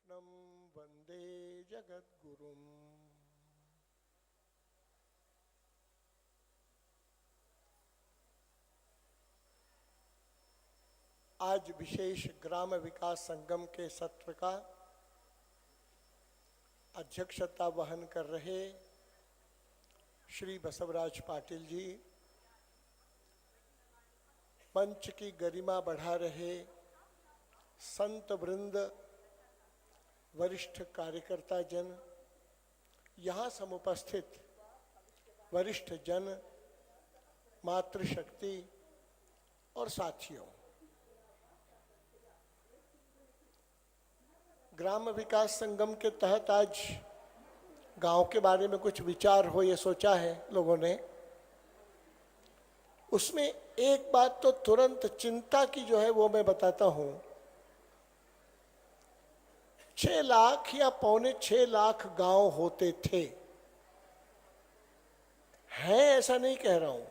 कृष्णं वंदे जगद्गुरुम्। आज विशेष ग्राम विकास संगम के सत्र का अध्यक्षता वहन कर रहे श्री बसवराज पाटिल जी, मंच की गरिमा बढ़ा रहे संत वृंद, वरिष्ठ कार्यकर्ता जन, यहाँ समुपस्थित वरिष्ठ जन, मातृशक्ति और साथियों, ग्राम विकास संगम के तहत आज गांव के बारे में कुछ विचार हो, ये सोचा है लोगों ने। उसमें एक बात तो तुरंत चिंता की जो है वो मैं बताता हूं। 6 लाख या 5.25 लाख गांव होते थे, हैं ऐसा नहीं कह रहा हूं।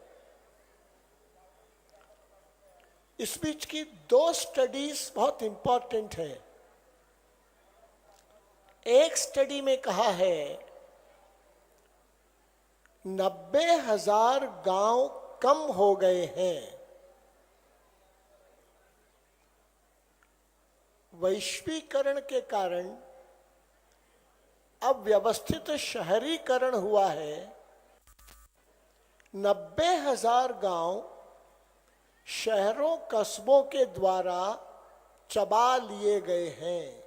इस बीच की 2 स्टडीज बहुत इंपॉर्टेंट है। एक स्टडी में कहा है 90,000 गांव कम हो गए हैं। वैश्वीकरण के कारण अब व्यवस्थित शहरीकरण हुआ है। 90,000 गांव शहरों कस्बों के द्वारा चबा लिए गए हैं।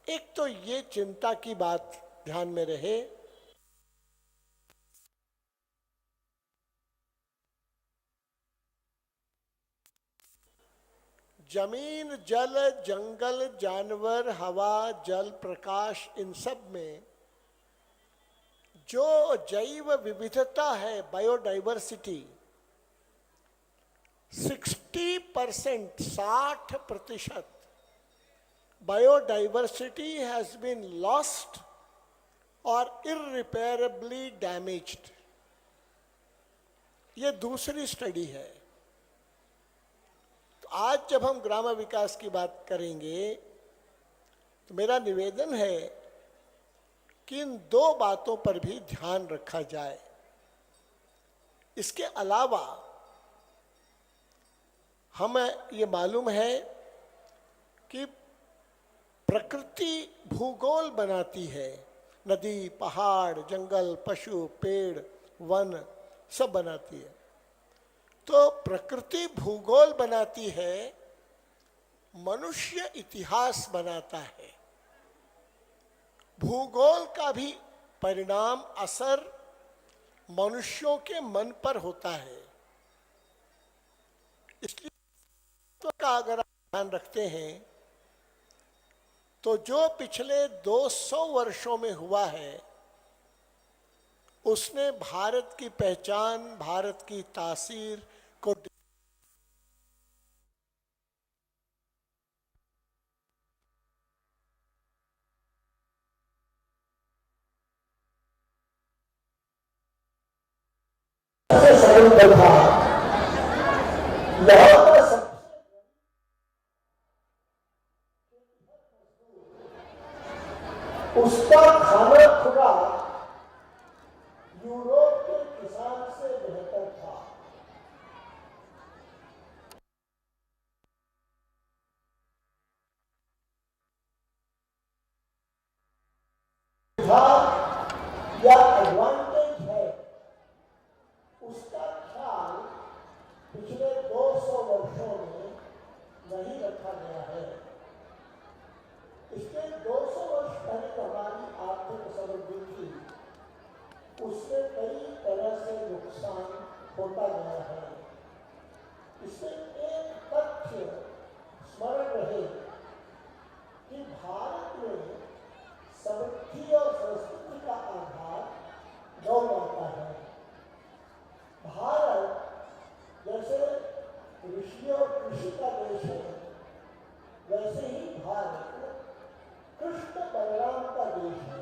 एक तो ये चिंता की बात ध्यान में रहे। जमीन, जल, जंगल, जानवर, हवा, जल, प्रकाश, इन सब में जो जैव विविधता है, biodiversity, 60% biodiversity has been lost or irreparably damaged। ये दूसरी स्टडी है। तो आज जब हम ग्राम विकास की बात करेंगे तो मेरा निवेदन है कि इन 2 बातों पर भी ध्यान रखा जाए। इसके अलावा हमें ये मालूम है कि प्रकृति भूगोल बनाती है। नदी, पहाड़, जंगल, पशु, पेड़, वन सब बनाती है। तो प्रकृति भूगोल बनाती है, मनुष्य इतिहास बनाता है। भूगोल का भी परिणाम, असर मनुष्यों के मन पर होता है। इसलिए का अगर आप ध्यान रखते हैं तो जो पिछले 200 वर्षों में हुआ है उसने भारत की पहचान, भारत की तासीर को उसका खाना खुदा यूरोप के किसान से बेहतर था। या एडवांटेज है, उसका ख्याल पिछले 200 वर्षों में नहीं रखा गया है। इसके 200 वर्ष पहले हमारी आर्थिक समृद्धि थी, उससे कई तरह से नुकसान होता गया है। इसमें एक तथ्य स्मरण रहे कि भारत में समृद्धि और संस्कृति का आधार गौ माता है। भारत जैसे ऋषि और कृषि का देश है, वैसे ही भारत कृष्ण बलराम का देश है।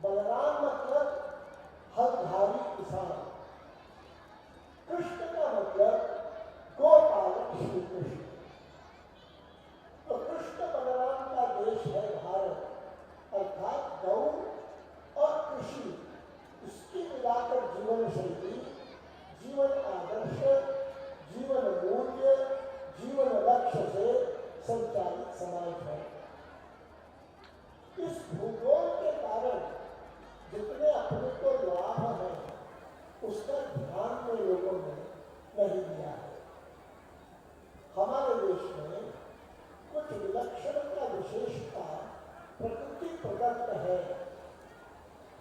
बलराम मतलब हलधारी किसान, कृष्ण का मतलब गोपालक श्री कृष्ण। संचालित समाज है। इस भूगोल के कारण जितने अपने को लाभ है उसका ध्यान में लोगों ने नहीं दिया है। हमारे देश में कुछ विलक्षणता विशेषता प्रकृति प्रदत्त है।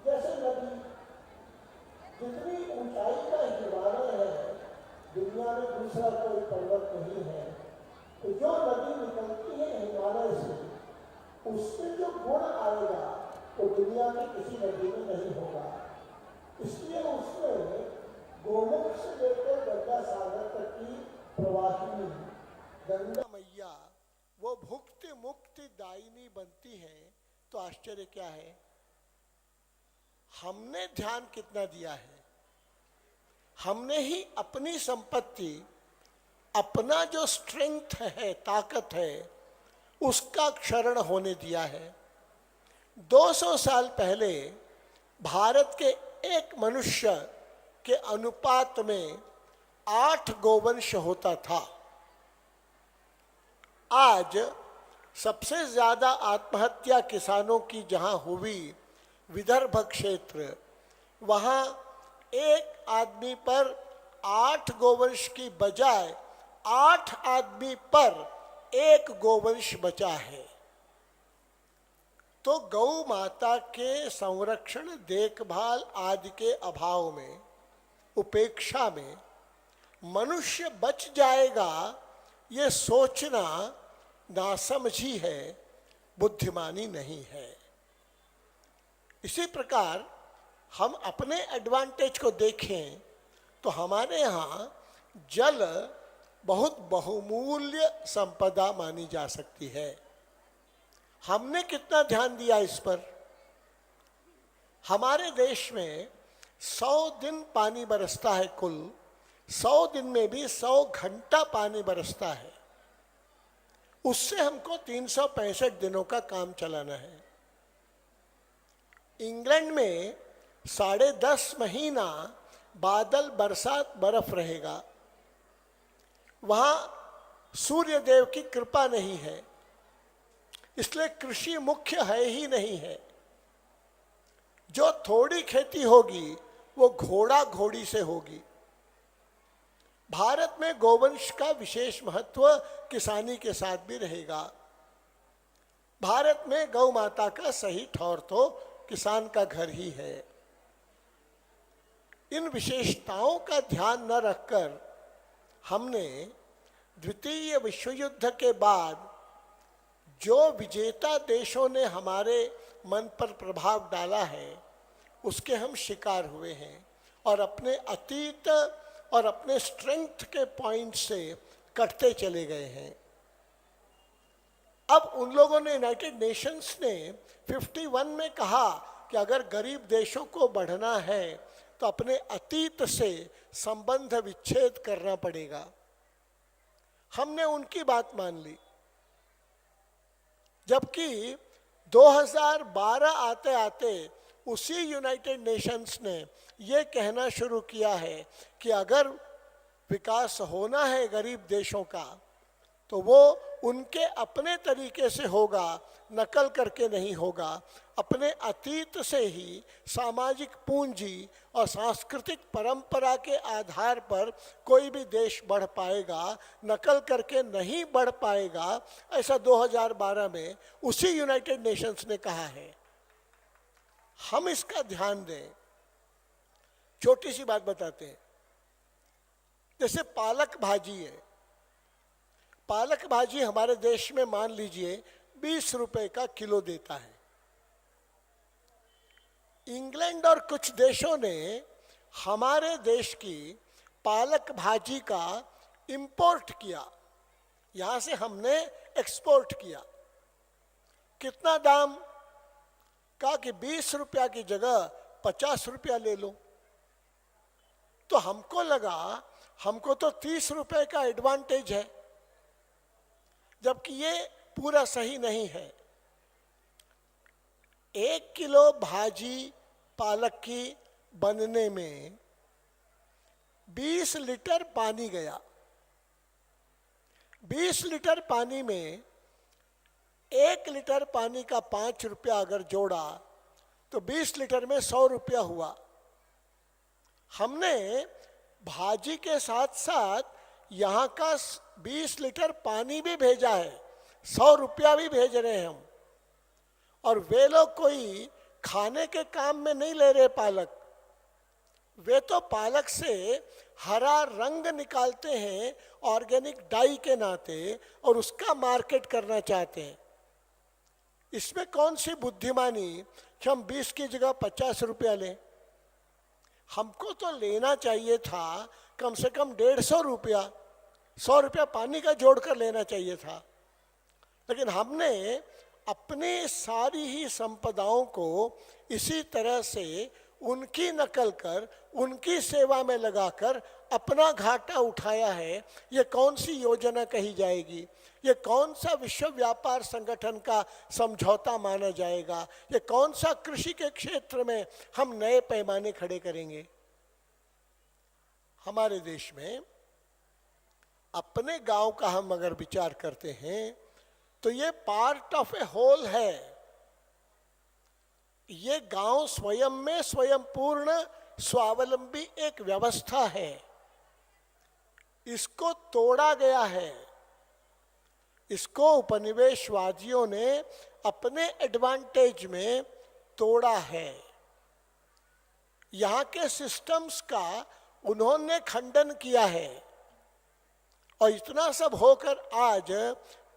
जैसे नदी, जितनी ऊंचाई का हिमालय है, दुनिया में दूसरा कोई पर्वत नहीं है, तो जो नदी निकलती है हिमालय से, उसमें जो गुण आएगा वो दुनिया में किसी नदी में नहीं होगा। इसलिए उसमें गोमुख से लेकर गंगा सागर तक की प्रवाहिनी गंगा मैया वो भुक्ति मुक्ति दायिनी बनती है। तो आश्चर्य क्या है, हमने ध्यान कितना दिया है? हमने ही अपनी संपत्ति, अपना जो स्ट्रेंथ है, ताकत है, उसका क्षरण होने दिया है। 200 साल पहले भारत के एक मनुष्य के अनुपात में 8 गोवंश होता था। आज सबसे ज्यादा आत्महत्या किसानों की जहां हुई विदर्भ क्षेत्र, वहां एक आदमी पर 8 गोवंश की बजाय 8 आदमी पर 1 गोवंश बचा है। तो गौ माता के संरक्षण, देखभाल आदि के अभाव में, उपेक्षा में मनुष्य बच जाएगा, ये सोचना नासमझी है, बुद्धिमानी नहीं है। इसी प्रकार हम अपने एडवांटेज को देखें तो हमारे यहाँ जल बहुत बहुमूल्य संपदा मानी जा सकती है। हमने कितना ध्यान दिया इस पर? हमारे देश में 100 दिन पानी बरसता है, कुल 100 दिन में भी 100 घंटा पानी बरसता है। उससे हमको 365 दिनों का काम चलाना है। इंग्लैंड में 10.5 महीना बादल, बरसात, बर्फ रहेगा। वहां सूर्य देव की कृपा नहीं है, इसलिए कृषि मुख्य है ही नहीं है। जो थोड़ी खेती होगी वो घोड़ा घोड़ी से होगी। भारत में गोवंश का विशेष महत्व किसानी के साथ भी रहेगा। भारत में गौ माता का सही ठौर तो किसान का घर ही है। इन विशेषताओं का ध्यान न रखकर हमने द्वितीय विश्व युद्ध के बाद जो विजेता देशों ने हमारे मन पर प्रभाव डाला है, उसके हम शिकार हुए हैं और अपने अतीत और अपने स्ट्रेंथ के पॉइंट से कटते चले गए हैं। अब उन लोगों ने, यूनाइटेड नेशंस ने 51 में कहा कि अगर गरीब देशों को बढ़ना है तो अपने अतीत से संबंध विच्छेद करना पड़ेगा। हमने उनकी बात मान ली, जबकि 2012 आते आते उसी यूनाइटेड नेशंस ने ये कहना शुरू किया है कि अगर विकास होना है गरीब देशों का तो वो उनके अपने तरीके से होगा, नकल करके नहीं होगा। अपने अतीत से ही सामाजिक पूंजी और सांस्कृतिक परंपरा के आधार पर कोई भी देश बढ़ पाएगा, नकल करके नहीं बढ़ पाएगा। ऐसा 2012 में उसी यूनाइटेड नेशंस ने कहा है। हम इसका ध्यान दें। छोटी सी बात बताते हैं, जैसे पालक भाजी है। पालक भाजी हमारे देश में मान लीजिए 20 रुपए का किलो देता है। इंग्लैंड और कुछ देशों ने हमारे देश की पालक भाजी का इंपोर्ट किया, यहां से हमने एक्सपोर्ट किया। कितना दाम? कहा कि 20 रुपया की जगह 50 रुपया ले लो। तो हमको लगा हमको तो 30 रुपए का एडवांटेज है, जबकि ये पूरा सही नहीं है। 1 किलो भाजी पालक की बनने में 20 लीटर पानी गया। 20 लीटर पानी में 1 लीटर पानी का 5 रुपया अगर जोड़ा तो 20 लीटर में 100 रुपया हुआ। हमने भाजी के साथ साथ यहाँ का 20 लीटर पानी भी भेजा है, 100 रुपया भी भेज रहे हैं हम। और वे लोग कोई खाने के काम में नहीं ले रहे पालक, वे तो पालक से हरा रंग निकालते हैं ऑर्गेनिक डाई के नाते और उसका मार्केट करना चाहते हैं। इसमें कौन सी बुद्धिमानी कि हम 20 की जगह 50 रुपया लें? हमको तो लेना चाहिए था कम से कम 150 रुपया, 100 रुपया पानी का जोड़कर लेना चाहिए था। लेकिन हमने अपनी सारी ही संपदाओं को इसी तरह से उनकी नकल कर, उनकी सेवा में लगाकर अपना घाटा उठाया है। ये कौन सी योजना कही जाएगी? ये कौन सा विश्व व्यापार संगठन का समझौता माना जाएगा? ये कौन सा कृषि के क्षेत्र में हम नए पैमाने खड़े करेंगे? हमारे देश में अपने गांव का हम अगर विचार करते हैं तो ये पार्ट ऑफ ए होल है। ये गांव स्वयं में स्वयं पूर्ण स्वावलंबी एक व्यवस्था है। इसको तोड़ा गया है, इसको उपनिवेशवादियों ने अपने एडवांटेज में तोड़ा है। यहाँ के सिस्टम्स का उन्होंने खंडन किया है। और इतना सब होकर आज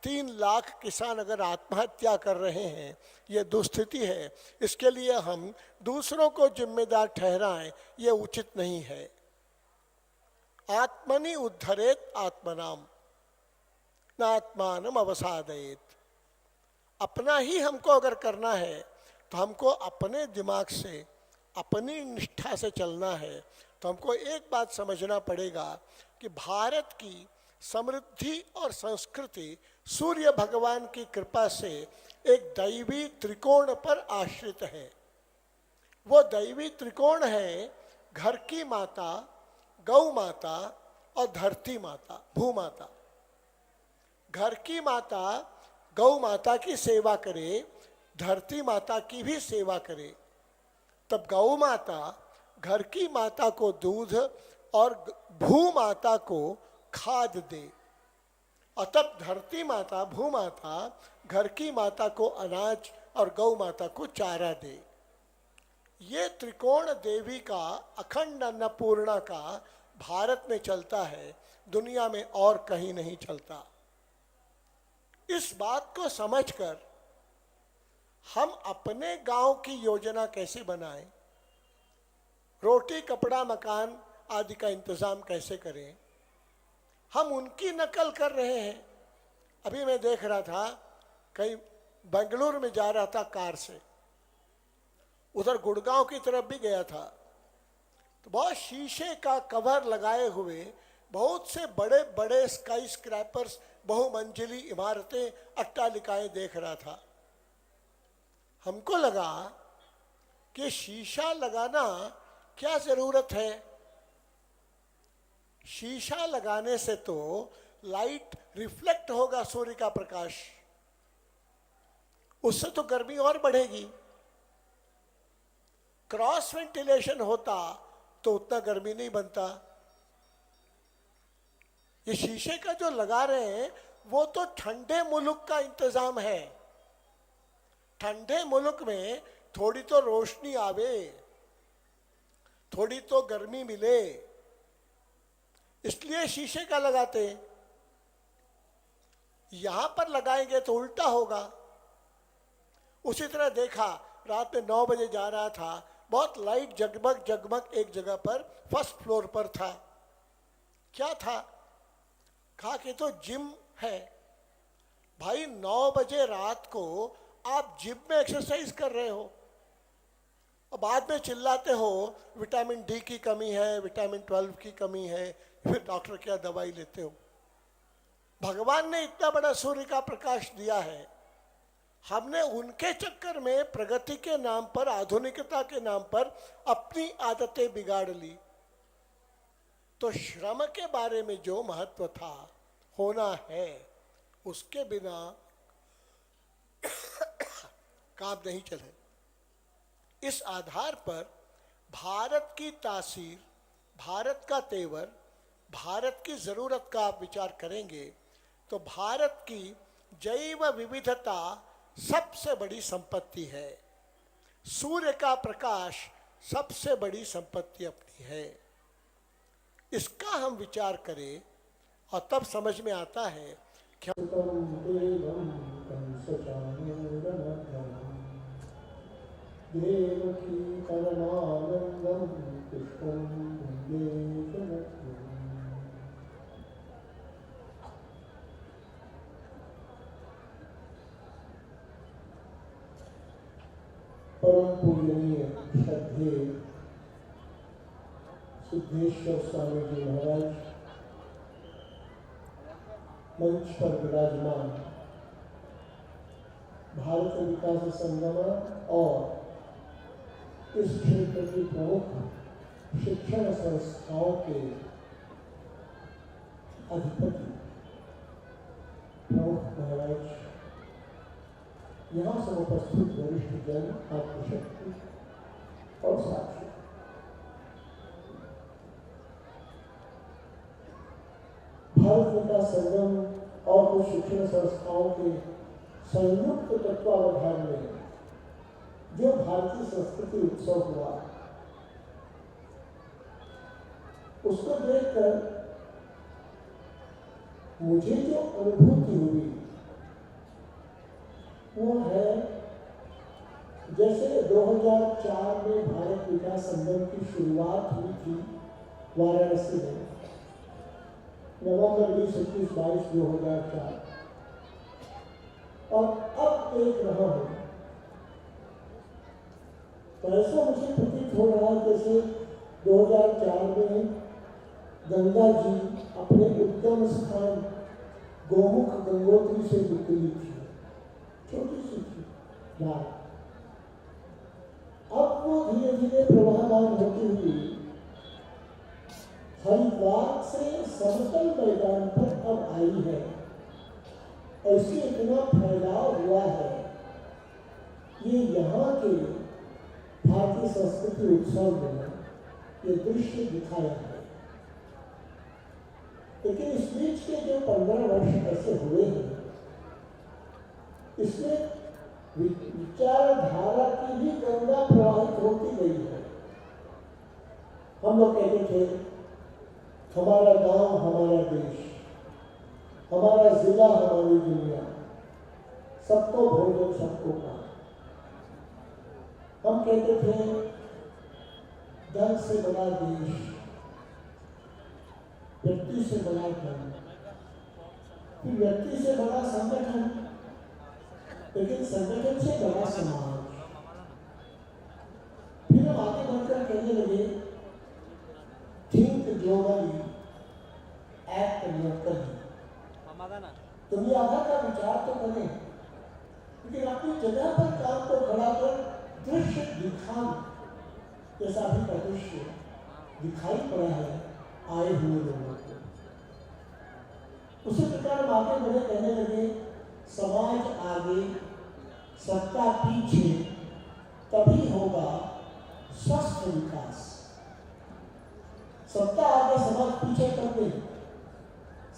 3 लाख किसान अगर आत्महत्या कर रहे हैं, ये दुस्थिति है। इसके लिए हम दूसरों को जिम्मेदार ठहराएं, ये उचित नहीं है। आत्मनि उद्धरेत आत्मनाम नात्मानम अवसादयेत। अपना ही हमको अगर करना है तो हमको अपने दिमाग से, अपनी निष्ठा से चलना है। तो हमको एक बात समझना पड़ेगा कि भारत की समृद्धि और संस्कृति सूर्य भगवान की कृपा से एक दैवी त्रिकोण पर आश्रित है। वो दैवी त्रिकोण है घर की माता, गौ माता और धरती माता, भूमाता। घर की माता गौ माता की सेवा करे, धरती माता की भी सेवा करे, तब गौ माता घर की माता को दूध और भूमाता को खाद दे, और तब धरती माता, भूमाता घर की माता को अनाज और गौ माता को चारा दे। ये त्रिकोण देवी का, अखंड अन्नपूर्णा का भारत में चलता है, दुनिया में और कहीं नहीं चलता। इस बात को समझकर हम अपने गांव की योजना कैसे बनाएं, रोटी कपड़ा मकान आदि का इंतजाम कैसे करें, हम उनकी नकल कर रहे हैं। अभी मैं देख रहा था, कहीं बेंगलुरु में जा रहा था कार से, उधर गुड़गांव की तरफ भी गया था, तो बहुत शीशे का कवर लगाए हुए बहुत से बड़े बड़े स्काई स्क्रैपर्स, बहुमंजिली इमारतें, अट्टालिकाएं देख रहा था। हमको लगा कि शीशा लगाना क्या जरूरत है? शीशा लगाने से तो लाइट रिफ्लेक्ट होगा, सूर्य का प्रकाश, उससे तो गर्मी और बढ़ेगी। क्रॉस वेंटिलेशन होता तो उतना गर्मी नहीं बनता। ये शीशे का जो लगा रहे हैं वो तो ठंडे मुल्क का इंतजाम है। ठंडे मुल्क में थोड़ी तो रोशनी आवे, थोड़ी तो गर्मी मिले, इसलिए शीशे का लगाते हैं। यहां पर लगाएंगे तो उल्टा होगा। उसी तरह देखा, रात में 9 बजे जा रहा था, बहुत लाइट जगमग जगमग एक जगह पर फर्स्ट फ्लोर पर था। क्या था? कहा कि तो जिम है। भाई 9 बजे रात को आप जिम में एक्सरसाइज कर रहे हो और बाद में चिल्लाते हो विटामिन डी की कमी है, विटामिन 12 की कमी है, फिर डॉक्टर क्या दवाई लेते हो। भगवान ने इतना बड़ा सूर्य का प्रकाश दिया है, हमने उनके चक्कर में प्रगति के नाम पर, आधुनिकता के नाम पर अपनी आदतें बिगाड़ ली। तो श्रम के बारे में जो महत्व था, होना है, उसके बिना काम नहीं चले। इस आधार पर भारत की तासीर, भारत का तेवर, भारत की ज़रूरत का आप विचार करेंगे तो भारत की जैव विविधता सबसे बड़ी संपत्ति है। सूर्य का प्रकाश सबसे बड़ी संपत्ति अपनी है। इसका हम विचार करें और तब समझ में आता है कि देवकी परमानंदम कृष्णं वंदे जगद्गुरुं। परम पूजनीय श्रद्धेय सिद्धेश्वर स्वामी जी महाराज मंच पर विराजमान, भारत विकास संगम और इस क्षेत्र की प्रमुख शिक्षण संस्थाओं के अधिपति प्रमुख महाराज, यहाँ से उपस्थित वरिष्ठ जन, आत्मशक्ति और साथी, भारत विकास संगम और कुछ शिक्षण संस्थाओं के संयुक्त तत्वावधान में जो भारतीय संस्कृति उत्सव हुआ, उसको देखकर मुझे जो अनुभूति हुई वो है जैसे 2004 में भारत विकास संगम की शुरुआत हुई थी वाराणसी में, नवंबर 20, 21, 22, 2004, और अब देख रहा हूं तो ऐसा मुझे प्रतीत हो रहा है जैसे 2004 में गंगा जी अपने उद्गम स्थान गोमुख गंगोत्री से निकली थी, छोटी सी थी धार, अब वो धीरे धीरे प्रवाहमान होती हुई हरिद्वार से समतल मैदान पर अब आई है। ऐसे इतना फैलाव हुआ है, ये यहाँ के भारतीय संस्कृति उत्सव में ये दृश्य दिखाया है। लेकिन इस बीच के जो 15 वर्ष ऐसे हुए हैं, इसमें विचारधारा की भी गंगा प्रवाहित होती गई है। हम लोग कहते थे हमारा गांव हमारा देश, हमारा जिला हमारी दुनिया, सबको भोजन सबको काम। हम कहते थे धन से बड़ा देश, व्यक्ति से बड़ा धन, फिर व्यक्ति से बड़ा संगठन, लेकिन संगठन से बड़ा समाज। फिर हम आगे बढ़कर कहने लगे थिंक ग्लोबली, एक्ट लोकली। दुनिया भर का विचार तो करें, लेकिन अपनी जगह पर काम को खड़ा कर दृश्य दिखाना, जैसा अभी का दृश्य दिखाई पड़ा है आए हुए लोगों को। उसी प्रकार हम आगे बढ़े, कहने लगे समाज आगे सत्ता पीछे, तभी होगा स्वस्थ विकास। सत्ता आगे समाज पीछे करते,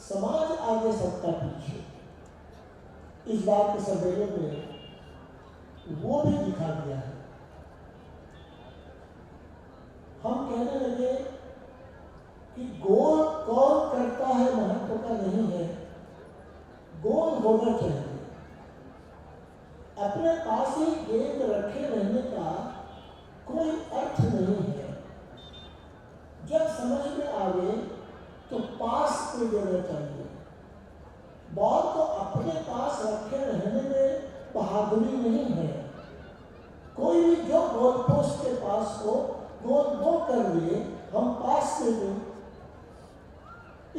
समाज आगे सत्ता पीछे। इस बात के सम्मेलन में वो भी दिखा दिया है। हम कहने लगे कि गोल कौन करता है महत्व का नहीं है, गोल होना चाहिए। अपने पास ही गेंद रखे रहने का कोई अर्थ नहीं है। जब समझ में आवे तो पास कर देना चाहिए। बॉल को अपने पास रखे रहने में बहादुरी नहीं है। कोई भी जो गोल पोस्ट के पास हो गोल वो कर लिए, हम पास कर दें,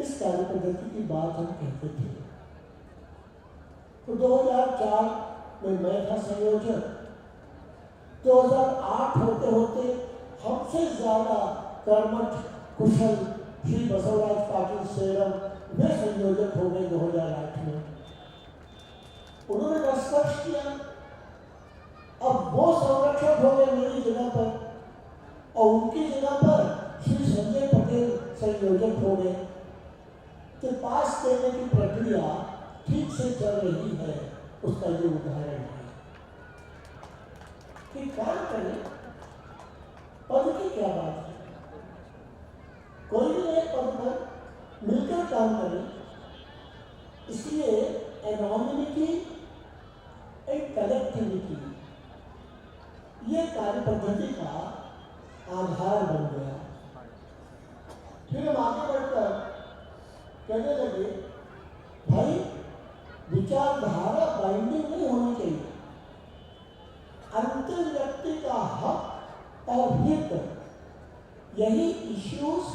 इस कार्य पद्धति की बात हम कहते थे। तो 2004 में मैं था संयोजक। 2008 होते होते हमसे ज्यादा कर्मठ कुशल श्री बसवराज पाटिल सेरम वे संयोजक हो गए 2008 में। उन्होंने स्पष्ट किया वो संरक्षक हो गए मेरी जगह पर, और उनकी जगह पर श्री संजय पटेल संयोजक हो गए। तो पास देने की प्रक्रिया ठीक से चल रही है, उसका ये उदाहरण है कि काम करें, पद की क्या बात है, कोई भी एक पद पर मिलकर काम करें। इसलिए एनोनिमिटी एंड कलेक्टिविटी ये कार्य पद्धति का आधार बन गया। फिर हम आगे बढ़कर कहने लगे, भाई विचारधारा बाइंडिंग नहीं होनी चाहिए, अंतर व्यक्ति का हक और हित यही इश्यूज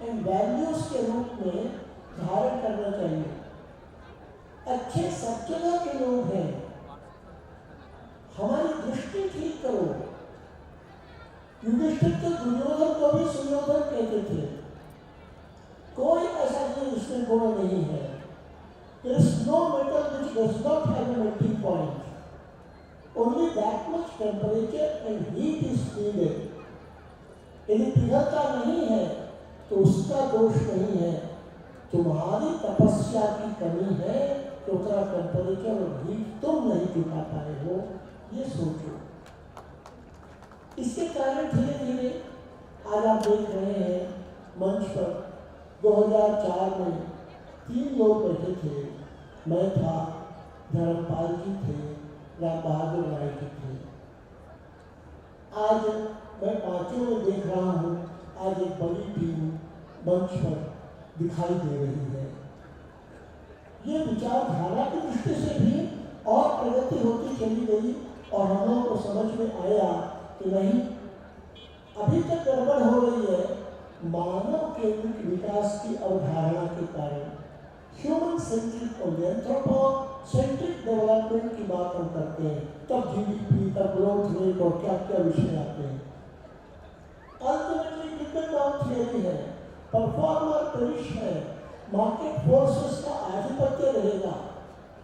एंड वैल्यूज के रूप में धारण करना चाहिए। अच्छे सब जगह के लोग हैं, हमारी दृष्टि ठीक करो। युधिष्ठिर तो दुर्योधन को भी सुयोधन कहते थे, कोई ऐसा नहीं इसमें गुण नहीं है। There is no metal which does not have a melting point. Only that much temperature and heat is needed. यदि पिघलता नहीं है तो उसका दोष नहीं है, तुम्हारी तपस्या की कमी है तो उतना टेम्परेचर और हीट तुम नहीं जुटा पाए हो, ये सोचो। इसके कारण धीरे धीरे आज आप देख रहे हैं मंच पर 2004 में 3 लोग बैठे थे, मैं था, धर्मपाल जी थे, राम बहादुर राय जी थे। आज मैं 5 में देख रहा हूँ, आज एक बड़ी टीम मंच पर दिखाई दे रही है। ये विचारधारा की दृष्टि से भी और प्रगति होती चली गई और हम लोगों को समझ में आया कि नहीं, अभी तक गड़बड़ हो रही है मानव केंद्रित विकास की अवधारणा के कारण। ह्यूमन सेंट्रिक और एंथ्रोपोसेंट्रिक डेवलपमेंट की बात हम करते हैं, तब जीडीपी, तब ग्रोथ रेट और क्या क्या विषय आते हैं। अल्टीमेटली ट्रिकल डाउन थियरी है, परफॉर्मर पेरिश है, मार्केट फोर्सेस का आधिपत्य रहेगा,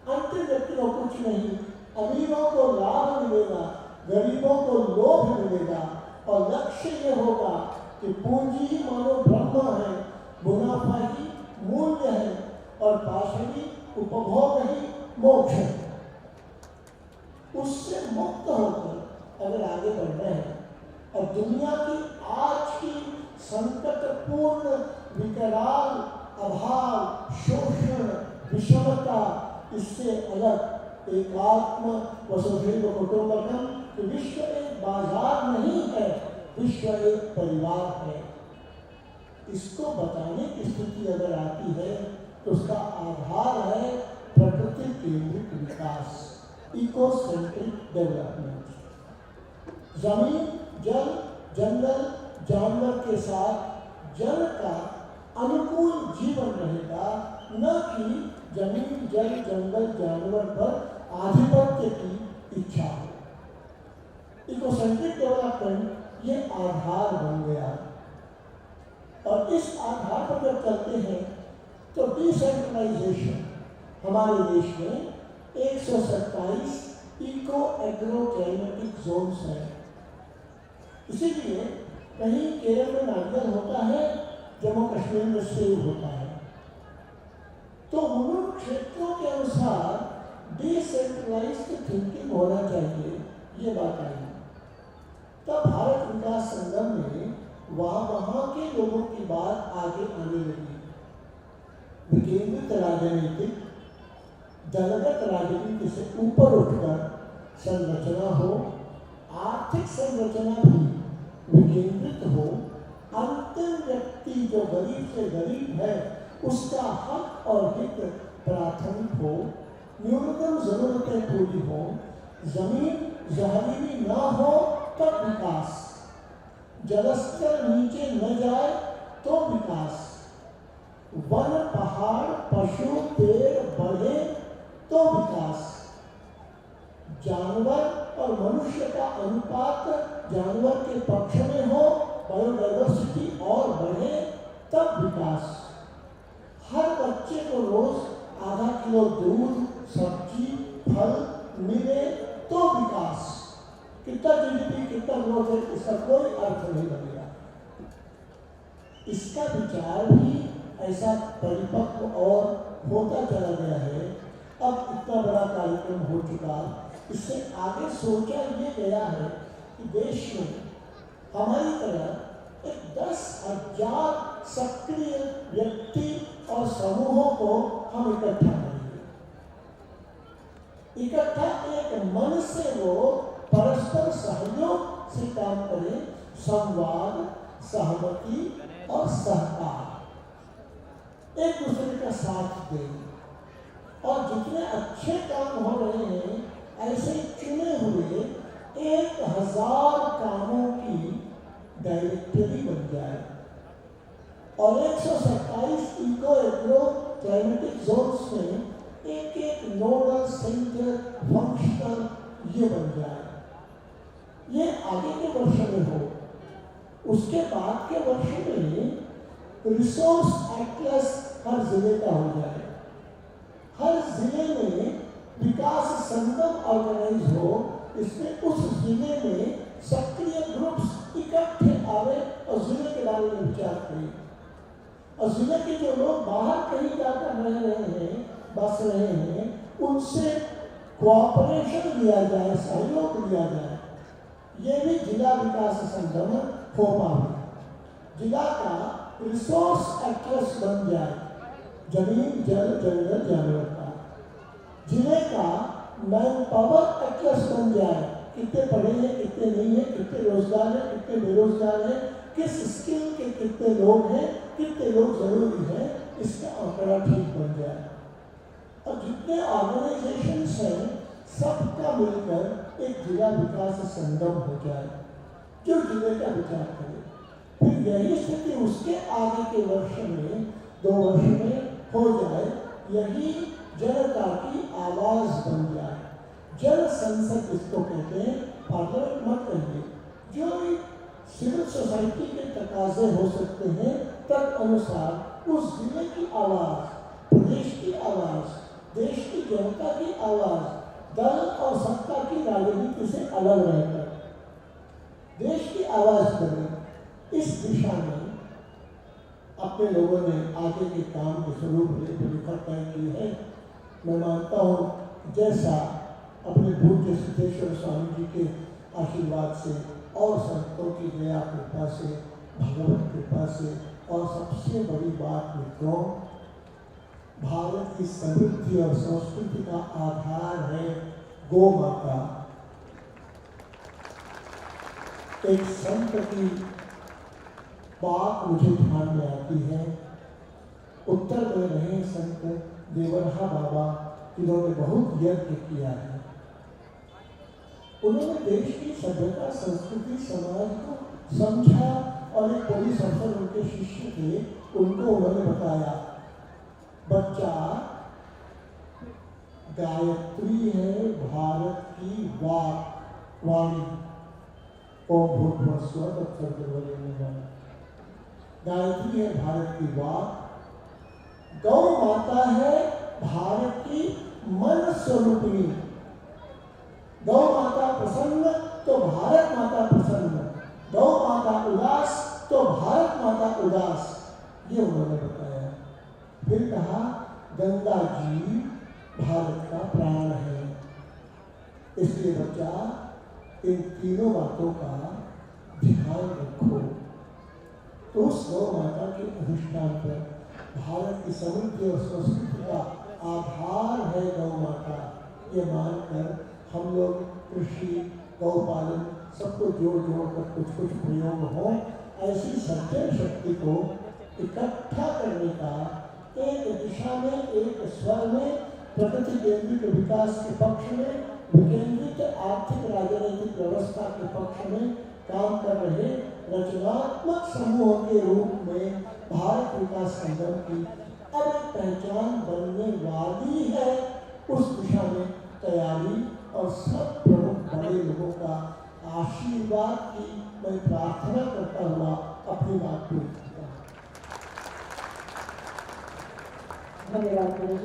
अंतिम व्यक्ति को कुछ नहीं, अमीरों को लाभ मिलेगा, गरीबों को लोभ मिलेगा, और लक्ष्य ये होगा कि पूंजी ही मानो ब्रह्म है, मुनाफा ही मूल्य है और पाशवी उपभोग ही मोक्ष है। उससे मुक्त होकर अगर आगे बढ़ना है और दुनिया की आज की संकटपूर्ण विकराल अभाव, शोषण, विषमता, इससे अलग एकात्म वसुधैव कुटुंबकम, कि विश्व एक बाजार नहीं है, विश्व एक परिवार है। इसको बताने की स्थिति अगर आती है तो उसका आधार है प्रकृति केंद्रित विकास, इकोसेंट्रिक डेवलपमेंट। जमीन, जल, जंगल, जानवर के साथ जल का अनुकूल जीवन रहेगा, न कि जमीन, जल, जंगल, जानवर पर आधिपत्य की इच्छा हो। इकोसेंट्रिक डेवलपमेंट ये आधार बन गया, और इस आधार पर जब चलते हैं तो डिसेंट्रलाइजेशन हमारे देश में 127 इको एग्रो क्लाइमेटिक जोन्स हैं। इसीलिए कहीं केरल में नारियल होता है, जम्मू कश्मीर में सेब होता है। तो उन क्षेत्रों के अनुसार डिसेंट्रलाइज्ड थिंकिंग होना चाहिए, ये बात आई। तब भारत विकास संगम में वहाँ के लोगों की बात आगे आने लगी। विकेंद्रित राजनीतिक, दलगत राजनीति से ऊपर उठकर संरचना हो, आर्थिक संरचना भी विकेंद्रित हो, अंतिम व्यक्ति जो गरीब से गरीब है उसका हक और हित प्राथमिक हो, न्यूनतम जरूरतें पूरी हो, जमीन जहरीली ना हो तब विकास, जलस्तर नीचे न जाए तो विकास, वन पहाड़ पशु पेड़ बढ़े तो विकास, जानवर और मनुष्य का अनुपात जानवर के पक्ष में हो, बायोडाइवर्सिटी और बढ़े तब विकास, हर बच्चे को रोज आधा किलो दूध, सब्जी, फल मिले तो विकास। कितना जीडीपी, कितना ग्रोथ है, इसका कोई अर्थ नहीं बनेगा। इसका विचार भी ऐसा परिपक्व और होता चला गया है। अब इतना बड़ा कार्यक्रम हो चुका, इससे आगे सोचा ये गया है कि देश में हमारी तरह एक 10,000 सक्रिय व्यक्ति और समूहों को हम इकट्ठा करेंगे। इकट्ठा एक मन से वो परस्पर सहयोग से काम करें, संवाद, सहमति और सहकार, एक दूसरे का साथ दें। और जितने अच्छे काम हो रहे हैं, ऐसे चुने हुए 1,000 कामों की डायरेक्टरी बन जाए और 127 इको एग्रो क्लाइमेटिक जोन्स में एक नोडल सेंटर फंक्शनल ये बन जाए। ये आगे के वर्ष में हो। उसके बाद के वर्ष में रिसोर्स एटलस हर जिले का हो जाए। हर जिले में विकास संगम ऑर्गेनाइज हो, इसमें उस जिले में सक्रिय ग्रुप्स इकट्ठे आवे और जिले के बारे में विचार करें। और जिले के जो लोग बाहर कहीं जाकर रह रहे हैं, बस रहे हैं, उनसे कोऑपरेशन लिया जाए, सहयोग लिया जाए। ये भी जिला विकास संगम हो पाए। जिला का रिसोर्स एटलस बन जाए, जमीन, जल, जंगल, जानवर का। जिले का मैन पावर एटलस बन जाए, कितने पढ़े हैं, कितने नहीं है, कितने रोजगार है, कितने बेरोजगार है, किस स्किल के कितने लोग हैं, कितने लोग जरूरी है, इसका आंकड़ा ठीक बन जाए। और जितने ऑर्गेनाइजेशंस हैं, सबका मिलकर एक जिला विकास संगम हो जाए, जो जिले का विचार करे। फिर यही स्थिति उसके आगे के वर्ष में, 2 वर्ष में हो जाए। यही जनता की आवाज बन जाए। जन संसद इसको कहते हैं, पार्लियामेंट मत कहिए। जो सिविल सोसाइटी के तकाजे हो सकते हैं, तद अनुसार उस जिले की आवाज, प्रदेश की आवाज, देश की जनता की आवाज, दल और सत्ता की राजनीति से अलग रहकर देश की आवाज करें। इस दिशा में अपने लोगों ने आगे के काम के स्वरूप रूपरेखा तय की है। मैं मानता हूँ जैसा अपने पूज्य सिद्धेश्वर स्वामी जी के आशीर्वाद से और संतों की दया कृपा से, भगवत कृपा से, और सबसे बड़ी बात मित्रों, भारत की समृद्धि और संस्कृति का आधार है गौ माता। एक संत की बात मुझे ध्यान में आती है। उत्तर में रहे संत देवरहा बाबा, जिन्होंने बहुत यज्ञ किया है। उन्होंने देश की सभ्यता, संस्कृति, समाज को समझा और एक पुलिस अफसर उनके शिष्य थे, उनको उन्होंने बताया, बच्चा गायत्री है भारत की वाणी। ओम भूर्भुवः स्वः तत्सवितुर्वरेण्यं। गायत्री है भारत की वाक। गौ माता है भारत की मन स्वरूपिणी। गौ माता प्रसन्न तो भारत माता प्रसन्न, गौ माता उदास तो भारत माता उदास, ये उन्होंने बताया। फिर कहा गंगा जी भारत का प्राण है। इसलिए बच्चा इन तीनों बातों का ध्यान रखो। तो उस गौ माता के अधिष्ठान पर भारत की समृद्धि और संस्कृति का आधार है गौ माता। ये मानकर हम लोग कृषि, गौपालन सबको जोड़ कर कुछ प्रयोग हो, ऐसी सज्जन शक्ति को इकट्ठा करने का, एक दिशा में, एक स्वर में, प्रकृति केंद्रित विकास के पक्ष में, विकेंद्रित आर्थिक राजनीतिक व्यवस्था के पक्ष में काम कर रहे रचनात्मक समूह के रूप में भारत विकास संगम की अब एक पहचान बनने वाली है। उस दिशा में तैयारी और सब प्रमुख बड़े लोगों का आशीर्वाद की मैं प्रार्थना करता हुआ अपनी बात पूरी करता हूँ। धन्यवाद।